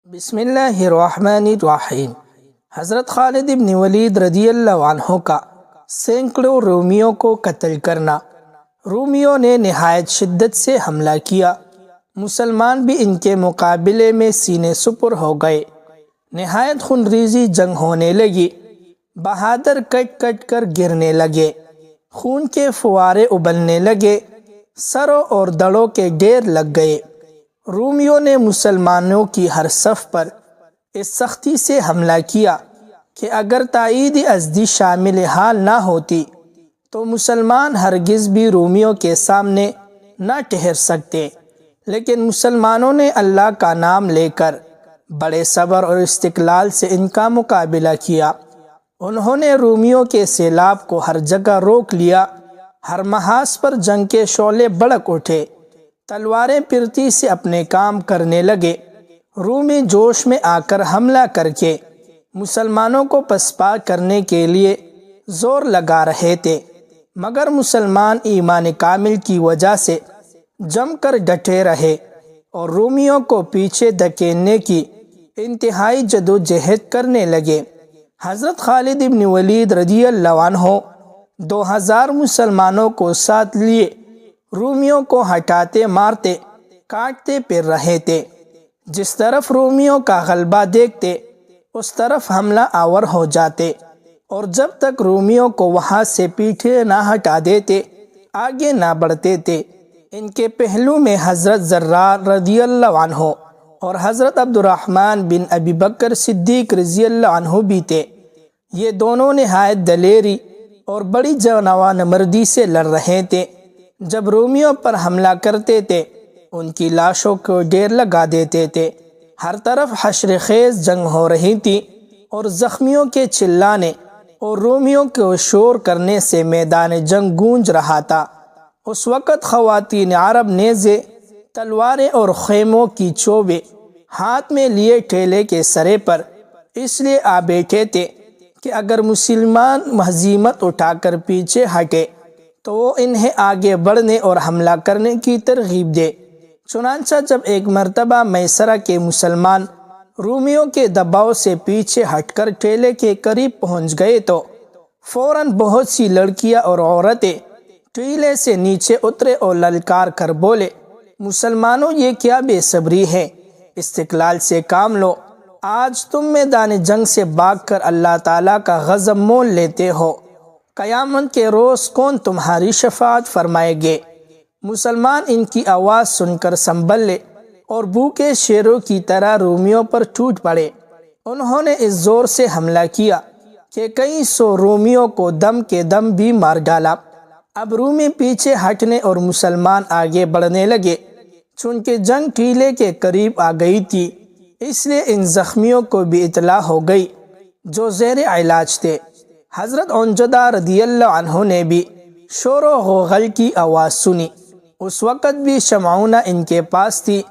بسم اللہ الرحمن الرحیم۔ حضرت خالد ابن ولید رضی اللہ عنہ کا سینکڑوں رومیوں کو قتل کرنا۔ رومیوں نے نہایت شدت سے حملہ کیا، مسلمان بھی ان کے مقابلے میں سینے سپر ہو گئے۔ نہایت خونریزی جنگ ہونے لگی، بہادر کٹ کٹ کر گرنے لگے، خون کے فوارے ابلنے لگے، سروں اور دڑوں کے ڈھیر لگ گئے۔ رومیوں نے مسلمانوں کی ہر صف پر اس سختی سے حملہ کیا کہ اگر تائید ازدی شامل حال نہ ہوتی تو مسلمان ہرگز بھی رومیوں کے سامنے نہ ٹھہر سکتے، لیکن مسلمانوں نے اللہ کا نام لے کر بڑے صبر اور استقلال سے ان کا مقابلہ کیا۔ انہوں نے رومیوں کے سیلاب کو ہر جگہ روک لیا، ہر محاذ پر جنگ کے شعلے بھڑک اٹھے، تلواریں پھرتی سے اپنے کام کرنے لگے۔ رومی جوش میں آ کر حملہ کر کے مسلمانوں کو پسپا کرنے کے لیے زور لگا رہے تھے، مگر مسلمان ایمان کامل کی وجہ سے جم کر ڈٹے رہے اور رومیوں کو پیچھے دھکیلنے کی انتہائی جدوجہد کرنے لگے۔ حضرت خالد ابن ولید رضی اللہ عنہ 2000 مسلمانوں کو ساتھ لیے رومیوں کو ہٹاتے مارتے کاٹتے پھر رہے تھے۔ جس طرف رومیوں کا غلبہ دیکھتے اس طرف حملہ آور ہو جاتے، اور جب تک رومیوں کو وہاں سے پیٹھے نہ ہٹا دیتے آگے نہ بڑھتے تھے۔ ان کے پہلو میں حضرت زرار رضی اللہ عنہ اور حضرت عبد الرحمن بن ابی بکر صدیق رضی اللہ عنہ بھی تھے۔ یہ دونوں نہایت دلیری اور بڑی جانورانہ مردی سے لڑ رہے تھے۔ جب رومیوں پر حملہ کرتے تھے ان کی لاشوں کو ڈھیر لگا دیتے تھے۔ ہر طرف حشر خیز جنگ ہو رہی تھی اور زخمیوں کے چلانے اور رومیوں کو شور کرنے سے میدان جنگ گونج رہا تھا۔ اس وقت خواتین عرب نیزے، تلواریں اور خیموں کی چوبیں ہاتھ میں لیے ٹھیلے کے سرے پر اس لیے آ بیٹھے تھے کہ اگر مسلمان ہزیمت اٹھا کر پیچھے ہٹے تو وہ انہیں آگے بڑھنے اور حملہ کرنے کی ترغیب دے۔ چنانچہ جب ایک مرتبہ میسرہ کے مسلمان رومیوں کے دباؤ سے پیچھے ہٹ کر ٹھیلے کے قریب پہنچ گئے تو فوراً بہت سی لڑکیاں اور عورتیں ٹھیلے سے نیچے اترے اور للکار کر بولے، مسلمانوں یہ کیا بے صبری ہے، استقلال سے کام لو، آج تم میدان جنگ سے بھاگ کر اللہ تعالیٰ کا غضب مول لیتے ہو، قیامت کے روز کون تمہاری شفاعت فرمائے گے۔ مسلمان ان کی آواز سن کر سنبھلے اور بھوکے شیروں کی طرح رومیوں پر ٹوٹ پڑے۔ انہوں نے اس زور سے حملہ کیا کہ کئی سو رومیوں کو دم کے دم بھی مار ڈالا۔ اب رومی پیچھے ہٹنے اور مسلمان آگے بڑھنے لگے۔ چونکہ جنگ ٹھیلے کے قریب آ گئی تھی اس لیے ان زخمیوں کو بھی اطلاع ہو گئی جو زیر علاج تھے۔ حضرت عنجدہ رضی اللہ عنہ نے بھی شور و غوغل کی آواز سنی۔ اس وقت بھی شمعونہ ان کے پاس تھی۔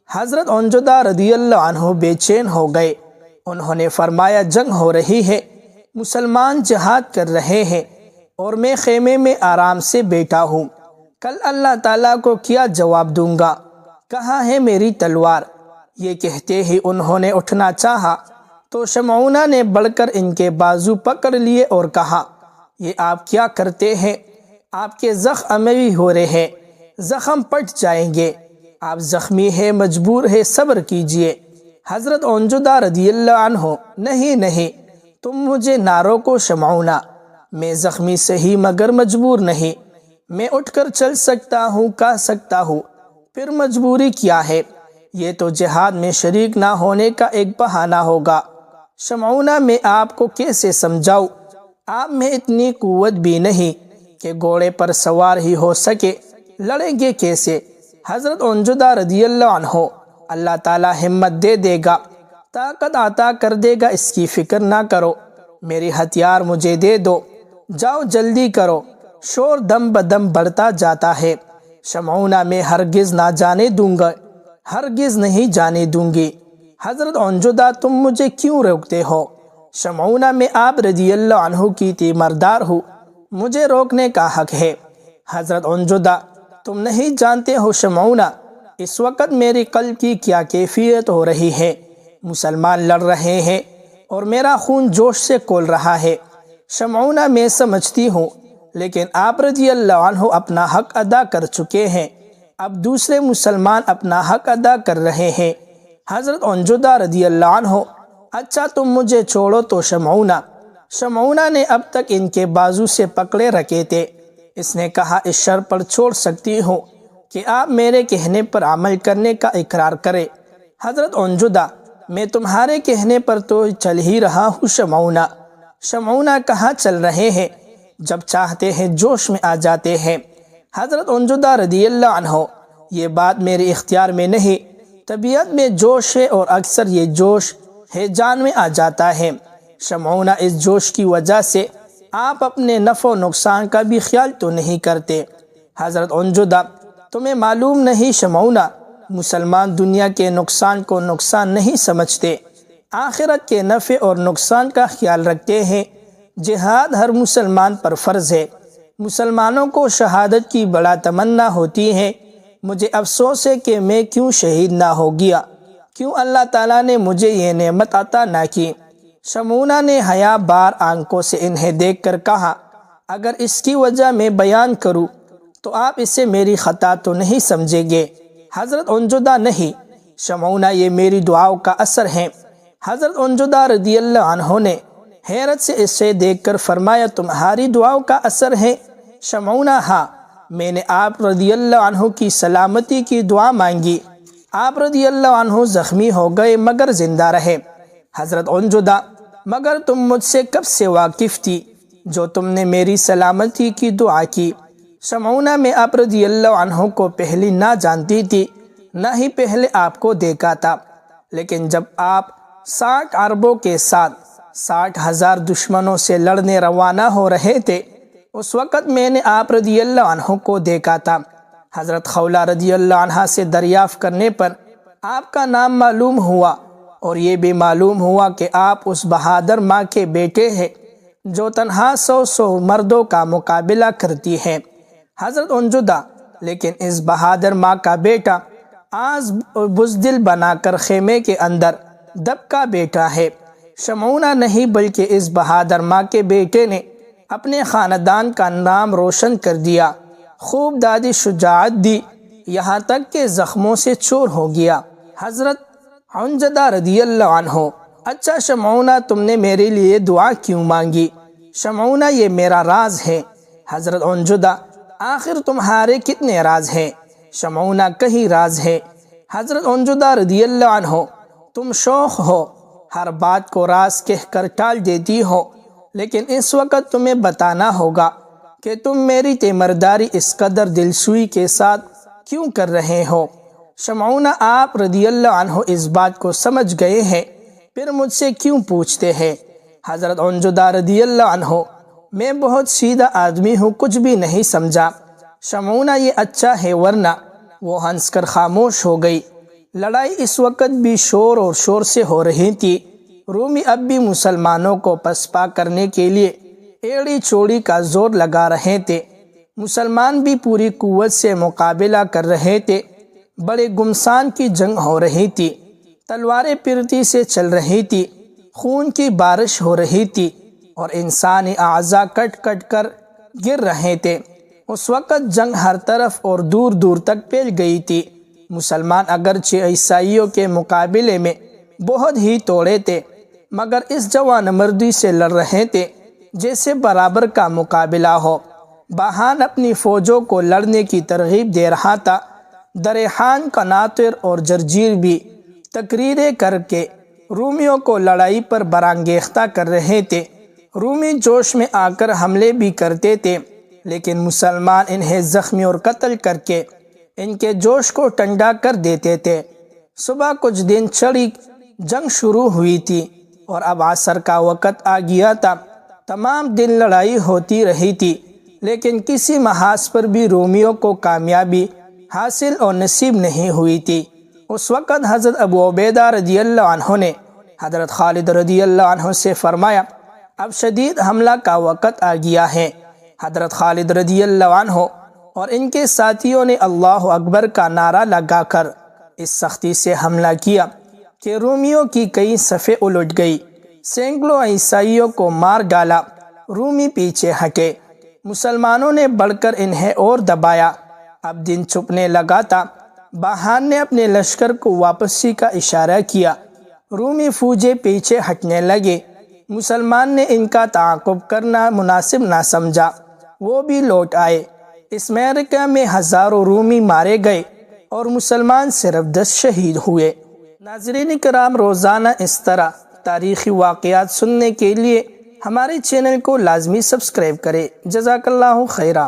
حضرت عنجدہ رضی اللہ عنہ بے چین ہو گئے۔ انہوں نے فرمایا، جنگ ہو رہی ہے، مسلمان جہاد کر رہے ہیں اور میں خیمے میں آرام سے بیٹھا ہوں، کل اللہ تعالیٰ کو کیا جواب دوں گا، کہاں ہے میری تلوار؟ یہ کہتے ہی انہوں نے اٹھنا چاہا تو شمعونہ نے بڑھ کر ان کے بازو پکڑ لیے اور کہا، یہ آپ کیا کرتے ہیں؟ آپ کے زخم عمیوی ہو رہے ہیں، زخم پٹ جائیں گے، آپ زخمی ہیں، مجبور ہے، صبر کیجئے۔ حضرت عنجدہ رضی اللہ عنہ، نہیں، تم مجھے نہ روکو شمعونہ، میں زخمی صحیح مگر مجبور نہیں، میں اٹھ کر چل سکتا ہوں، کہہ سکتا ہوں، پھر مجبوری کیا ہے؟ یہ تو جہاد میں شریک نہ ہونے کا ایک بہانہ ہوگا۔ شمعونہ میں آپ کو کیسے سمجھاؤں؟ آپ میں اتنی قوت بھی نہیں کہ گھوڑے پر سوار ہی ہو سکے، لڑیں گے کیسے؟ حضرت عنجدہ رضی اللہ عنہ، اللہ تعالیٰ ہمت دے دے گا، طاقت عطا کر دے گا، اس کی فکر نہ کرو، میری ہتھیار مجھے دے دو، جاؤ جلدی کرو۔ شور دم بدم بڑھتا جاتا ہے۔ شمعونہ میں ہرگز نہ جانے دوں گا، ہرگز نہیں جانے دوں گی۔ حضرت عنجدہ، تم مجھے کیوں روکتے ہو؟ شمعونہ میں آپ رضی اللہ عنہ کی تیماردار ہوں، مجھے روکنے کا حق ہے۔ حضرت عنجدہ، تم نہیں جانتے ہو شمعونہ، اس وقت میری قلب کی کیا کیفیت ہو رہی ہے۔ مسلمان لڑ رہے ہیں اور میرا خون جوش سے کھول رہا ہے۔ شمعونہ میں سمجھتی ہوں، لیکن آپ رضی اللہ عنہ اپنا حق ادا کر چکے ہیں، اب دوسرے مسلمان اپنا حق ادا کر رہے ہیں۔ حضرت عنجدہ رضی اللہ عنہ: اچھا تم مجھے چھوڑو تو شمعونہ نے اب تک ان کے بازو سے پکڑے رکھے تھے۔ اس نے کہا اس شرط پر چھوڑ سکتی ہوں کہ آپ میرے کہنے پر عمل کرنے کا اقرار کریں۔ حضرت عنجدہ: میں تمہارے کہنے پر تو چل ہی رہا ہوں شمعونہ کہاں چل رہے ہیں؟ جب چاہتے ہیں جوش میں آ جاتے ہیں۔ حضرت عنجدہ رضی اللہ عنہ: یہ بات میرے اختیار میں نہیں، طبیعت میں جوش ہے اور اکثر یہ جوش ہے جان میں آ جاتا ہے۔ شمعونہ: اس جوش کی وجہ سے آپ اپنے نفع و نقصان کا بھی خیال تو نہیں کرتے۔ حضرت عنجدہ: تمہیں معلوم نہیں شمعونہ، مسلمان دنیا کے نقصان کو نقصان نہیں سمجھتے، آخرت کے نفع اور نقصان کا خیال رکھتے ہیں۔ جہاد ہر مسلمان پر فرض ہے۔ مسلمانوں کو شہادت کی بڑا تمنا ہوتی ہے۔ مجھے افسوس ہے کہ میں کیوں شہید نہ ہو گیا، کیوں اللہ تعالیٰ نے مجھے یہ نعمت عطا نہ کی۔ شمعونہ نے حیا بار آنکھوں سے انہیں دیکھ کر کہا: اگر اس کی وجہ میں بیان کروں تو آپ اسے میری خطا تو نہیں سمجھیں گے؟ حضرت عنجدہ: نہیں شمعونہ، یہ میری دعاؤں کا اثر ہے۔ حضرت عنجدہ رضی اللہ عنہ نے حیرت سے اسے دیکھ کر فرمایا: تمہاری دعاؤں کا اثر ہے؟ شمعونہ: ہاں، میں نے آپ رضی اللہ عنہ کی سلامتی کی دعا مانگی، آپ رضی اللہ عنہ زخمی ہو گئے مگر زندہ رہے۔ حضرت عنجدہ: مگر تم مجھ سے کب سے واقف تھی جو تم نے میری سلامتی کی دعا کی؟ شمعونہ: میں آپ رضی اللہ عنہ کو پہلے نہ جانتی تھی، نہ ہی پہلے آپ کو دیکھا تھا، لیکن جب آپ 60 عربوں کے ساتھ 60,000 دشمنوں سے لڑنے روانہ ہو رہے تھے، اس وقت میں نے آپ رضی اللہ عنہ کو دیکھا تھا۔ حضرت خولہ رضی اللہ عنہا سے دریافت کرنے پر آپ کا نام معلوم ہوا، اور یہ بھی معلوم ہوا کہ آپ اس بہادر ماں کے بیٹے ہیں جو تنہا 100 مردوں کا مقابلہ کرتی ہے۔ حضرت عنجدہ: لیکن اس بہادر ماں کا بیٹا آج بزدل بنا کر خیمے کے اندر دب کا بیٹا ہے۔ شمعونہ: نہیں، بلکہ اس بہادر ماں کے بیٹے نے اپنے خاندان کا نام روشن کر دیا، خوب دادی شجاعت دی، یہاں تک کہ زخموں سے چور ہو گیا۔ حضرت عنجدہ رضی اللہ عنہ: اچھا شمعونہ، تم نے میرے لیے دعا کیوں مانگی؟ شمعونہ: یہ میرا راز ہے۔ حضرت عنجدہ: آخر تمہارے کتنے راز ہیں؟ شمعونہ: کئی راز ہے۔ حضرت عنجدہ رضی اللہ عنہ: تم شوخ ہو، ہر بات کو راز کہہ کر ٹال دیتی ہو، لیکن اس وقت تمہیں بتانا ہوگا کہ تم میری تیمارداری اس قدر دلسوئی کے ساتھ کیوں کر رہے ہو۔ شمعونہ: آپ رضی اللہ عنہ اس بات کو سمجھ گئے ہیں، پھر مجھ سے کیوں پوچھتے ہیں؟ حضرت عنجدہ رضی اللہ عنہ: میں بہت سیدھا آدمی ہوں، کچھ بھی نہیں سمجھا۔ شمعونہ: یہ اچھا ہے، ورنہ… وہ ہنس کر خاموش ہو گئی۔ لڑائی اس وقت بھی شور اور شور سے ہو رہی تھی۔ رومی اب بھی مسلمانوں کو پسپا کرنے کے لیے ایڑی چوڑی کا زور لگا رہے تھے۔ مسلمان بھی پوری قوت سے مقابلہ کر رہے تھے۔ بڑے گمسان کی جنگ ہو رہی تھی، تلواریں پھرتی سے چل رہی تھی، خون کی بارش ہو رہی تھی، اور انسانی اعضاء کٹ کٹ کر گر رہے تھے۔ اس وقت جنگ ہر طرف اور دور دور تک پھیل گئی تھی۔ مسلمان اگرچہ عیسائیوں کے مقابلے میں بہت ہی توڑے تھے، مگر اس جوان مردی سے لڑ رہے تھے جیسے برابر کا مقابلہ ہو۔ باہان اپنی فوجوں کو لڑنے کی ترغیب دے رہا تھا۔ دریحان، قناطر اور جرجیر بھی تقریریں کر کے رومیوں کو لڑائی پر برانگیختہ کر رہے تھے۔ رومی جوش میں آ کر حملے بھی کرتے تھے، لیکن مسلمان انہیں زخمی اور قتل کر کے ان کے جوش کو ٹھنڈا کر دیتے تھے۔ صبح کچھ دن چڑھی جنگ شروع ہوئی تھی اور اب عصر کا وقت آ گیا تھا۔ تمام دن لڑائی ہوتی رہی تھی، لیکن کسی محاذ پر بھی رومیوں کو کامیابی حاصل اور نصیب نہیں ہوئی تھی۔ اس وقت حضرت ابو عبیدہ رضی اللہ عنہ نے حضرت خالد رضی اللہ عنہ سے فرمایا: اب شدید حملہ کا وقت آ گیا ہے۔ حضرت خالد رضی اللہ عنہ اور ان کے ساتھیوں نے اللہ اکبر کا نعرہ لگا کر اس سختی سے حملہ کیا کہ رومیوں کی کئی صفیں الٹ گئی، سینکڑوں عیسائیوں کو مار ڈالا۔ رومی پیچھے ہٹے، مسلمانوں نے بڑھ کر انہیں اور دبایا۔ اب دن چھپنے لگا تھا۔ بہان نے اپنے لشکر کو واپسی کا اشارہ کیا۔ رومی فوجیں پیچھے ہٹنے لگے۔ مسلمان نے ان کا تعاقب کرنا مناسب نہ سمجھا، وہ بھی لوٹ آئے۔ اس معرکہ میں ہزاروں رومی مارے گئے اور مسلمان صرف 10 شہید ہوئے۔ ناظرین کرام، روزانہ اس طرح تاریخی واقعات سننے کے لیے ہمارے چینل کو لازمی سبسکرائب کریں۔ جزاک اللہ خیرہ۔